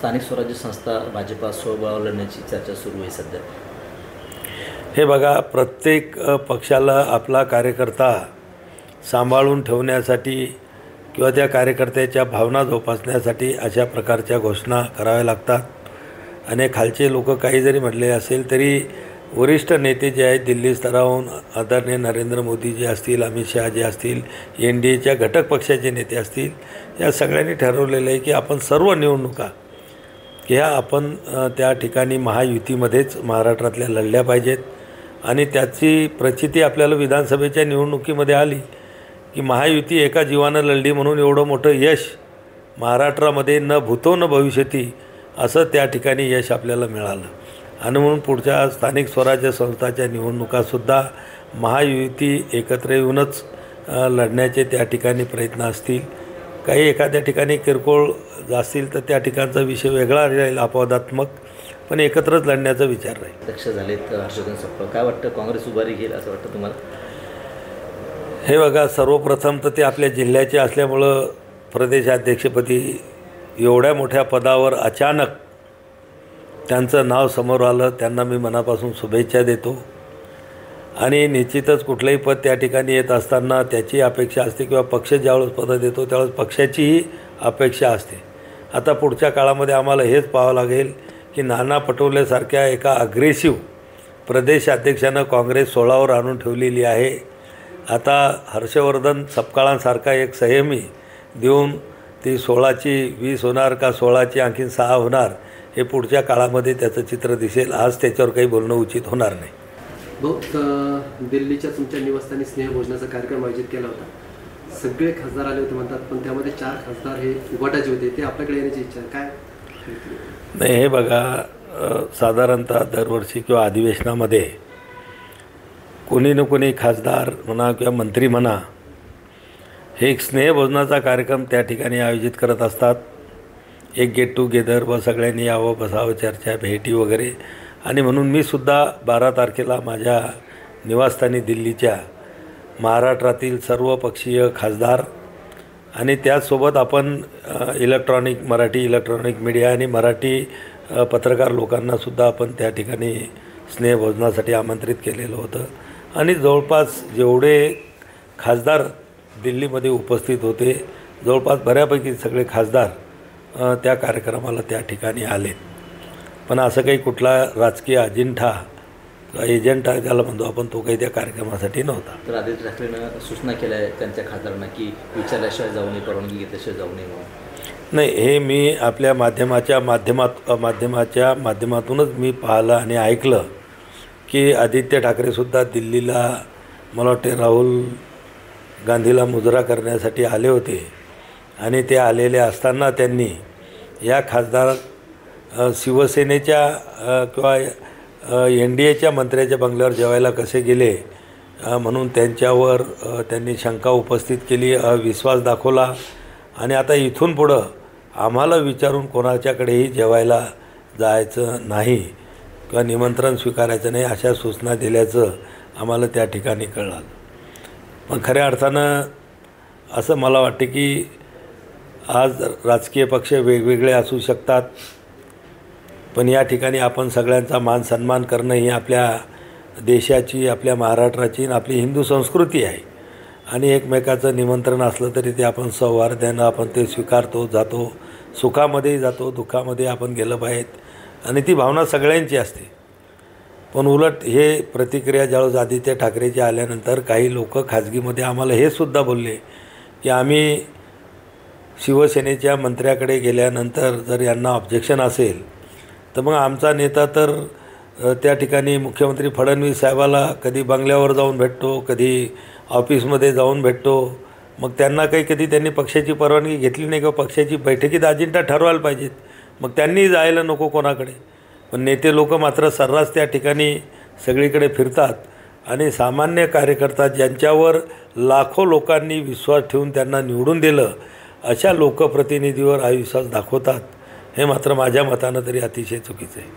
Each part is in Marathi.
स्थानिक स्वराज्य संस्था भाजपा स्वबळावर लढण्याची चर्चा सुरू आहे सध्या. हे बघा, प्रत्येक पक्षाला आपला कार्यकर्ता सांभाळून ठेवण्यासाठी किंवा त्या कार्यकर्त्याच्या भावना जोपासण्यासाठी अशा प्रकारच्या घोषणा कराव्या लागतात. आणि खालचे लोक काही जरी म्हटले असेल तरी वरिष्ठ नेते जे आहेत दिल्ली स्तरावरून आदरणीय नरेंद्र मोदी जे असतील, अमित शहा जे असतील, NDAच्या घटक पक्षाचे नेते असतील, या सगळ्यांनी ठरवलेलं आहे की आपण सर्व निवडणुका ह्या आपण त्या ठिकाणी महायुतीमध्येच महाराष्ट्रातल्या लढल्या पाहिजेत. आणि त्याची प्रचिती आपल्याला विधानसभेच्या निवडणुकीमध्ये आली की महायुती एका जीवानं लढली म्हणून एवढं मोठं यश महाराष्ट्रामध्ये न भूतो न भविष्यती असं त्या ठिकाणी यश आपल्याला मिळालं. आणि म्हणून पुढच्या स्थानिक स्वराज्य संस्थाच्या निवडणुकासुद्धा महायुती एकत्र येऊनच लढण्याचे त्या ठिकाणी प्रयत्न असतील. काही एखाद्या ठिकाणी किरकोळ असतील तर त्या ठिकाणचा विषय वेगळा राहील, अपवादात्मक, पण एकत्रच लढण्याचा विचार राहील. अध्यक्ष झालेत हर्षवर्धन सपकाळ, काय वाटतं, काँग्रेस उभारी घेईल असं वाटतं तुम्हाला? हे बघा, सर्वप्रथम तर ते आपल्या जिल्ह्याचे असल्यामुळं प्रदेशाध्यक्षपदी एवढ्या मोठ्या पदावर अचानक त्यांचं नाव समोर आलं, त्यांना मी मनापासून शुभेच्छा देतो. आणि निश्चितच कुठलंही पद त्या ठिकाणी येत असताना त्याची अपेक्षा असते किंवा पक्ष ज्यावेळेस पदं देतो त्यावेळेस पक्षाचीही अपेक्षा असते. आता पुढच्या काळामध्ये आम्हाला हेच पाहावं लागेल की नाना पटोलेसारख्या एका अग्रेसिव्ह प्रदेशाध्यक्षानं काँग्रेस 16वर आणून ठेवलेली आहे. आता हर्षवर्धन सपकाळांसारखा एक संयमी देऊन ती 16ची 20 होणार का 16ची आणखीन 6 होणार हे पुढच्या काळामध्ये त्याचं चित्र दिसेल. आज त्याच्यावर काही बोलणं उचित होणार नाही. दिल्लीच्या तुमच्या निवासस्थानी स्नेहभोजनाचा कार्यक्रम आयोजित केला होता. सगळे खासदार आले होते म्हणतात, पण त्यामध्ये 4 खासदार हे उभाटाचे होते, ते आपल्याकडे येण्याची इच्छा काय? नाही, हे बघा, साधारणतः दरवर्षी किंवा अधिवेशनामध्ये कोणी ना कोणी खासदार म्हणा किंवा मंत्री म्हणा हे एक स्नेहभोजनाचा कार्यक्रम त्या ठिकाणी आयोजित करत असतात. एक गेट टुगेदर व सगळ्यांनी यावं, बसावं, चर्चा, भेटी वगैरे. आणि म्हणून मी सुद्धा 12 तारखेला माझ्या निवासस्थानी दिल्लीच्या महाराष्ट्रातील सर्व पक्षीय खासदार आणि त्याचसोबत आपण मराठी इलेक्ट्रॉनिक मीडिया आणि मराठी पत्रकार लोकांनासुद्धा आपण त्या ठिकाणी स्नेहभोजनासाठी आमंत्रित केलेलं होतं. आणि जवळपास जेवढे खासदार दिल्लीमध्ये उपस्थित होते, जवळपास बऱ्यापैकी सगळे खासदार त्या कार्यक्रमाला त्या ठिकाणी आलेत. पण असं काही कुठला राजकीय अजिंठा एजंटा ज्याला म्हणतो आपण, तो काही त्या कार्यक्रमासाठी नव्हता. तर आदित्य ठाकरेंनं सूचना केल्या आहे त्यांच्या खासदारांना की विचारल्याशिवाय जाऊ नये, परवानगी घेतल्याशिवाय जाऊ नये म्हणून. नाही, हे मी आपल्या माध्यमाच्या माध्यमातूनच मी पाहिलं आणि ऐकलं की आदित्य ठाकरेसुद्धा दिल्लीला मला वाटते राहुल गांधीला मुजरा करण्यासाठी आले होते. आणि ते आलेले असताना त्यांनी या खासदार शिवसेनेच्या किंवा NDAच्या मंत्र्याच्या बंगल्यावर जेवायला कसे गेले म्हणून त्यांच्यावर त्यांनी शंका उपस्थित केली, विश्वास दाखवला. आणि आता इथून पुढं आम्हाला विचारून कोणाच्याकडेही जेवायला जायचं नाही किंवा निमंत्रण स्वीकारायचं नाही अशा सूचना दिल्याचं आम्हाला त्या ठिकाणी कळलं. पण खऱ्या अर्थानं असं मला वाटते की आज राजकीय पक्ष वेगवेगळे असू शकतात, पण या ठिकाणी आपण सगळ्यांचा मान सन्मान करणं ही आपल्या देशाची, आपल्या महाराष्ट्राची आणि आपली हिंदू संस्कृती आहे. आणि एकमेकाचं निमंत्रण असलं तरी ते आपण सौहार्दानं आपण ते स्वीकारतो, जातो, सुखामध्येही जातो, दुःखामध्ये आपण गेलं पाहिजे. आणि ती भावना सगळ्यांची असते. पण उलट हे प्रतिक्रिया ज्यावेळेस आदित्य ठाकरेच्या आल्यानंतर काही लोक खाजगीमध्ये आम्हाला हे सुद्धा बोलले की आम्ही शिवसेनेच्या मंत्र्याकडे गेल्यानंतर जर यांना ऑब्जेक्शन असेल तर मग आमचा नेता तर त्या ठिकाणी मुख्यमंत्री फडणवीस साहेबाला कधी बंगल्यावर जाऊन भेटतो, कधी ऑफिसमध्ये जाऊन भेटतो. मग त्यांना कधी त्यांनी पक्षाची परवानगी घेतली नाही किंवा पक्षाची बैठकीत अजेंडा ठरवायला पाहिजेत, मग त्यांनी जायला नको कोणाकडे. पण नेते लोक मात्र सर्रास त्या ठिकाणी सगळीकडे फिरतात आणि सामान्य कार्यकर्ता ज्यांच्यावर लाखो लोकांनी विश्वास ठेवून त्यांना निवडून दिलं अशा लोकप्रतिनिधीवर अविश्वास दाखवतात. हे मात्र माझ्या मतानं तरी अतिशय चुकीचं आहे.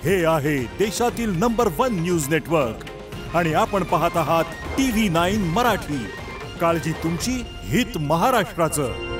हे आहे देशातील नंबर 1 न्यूज नेटवर्क आणि आपण पाहत आहात TV9 मराठी. काळजी तुमची, हित महाराष्ट्राचं.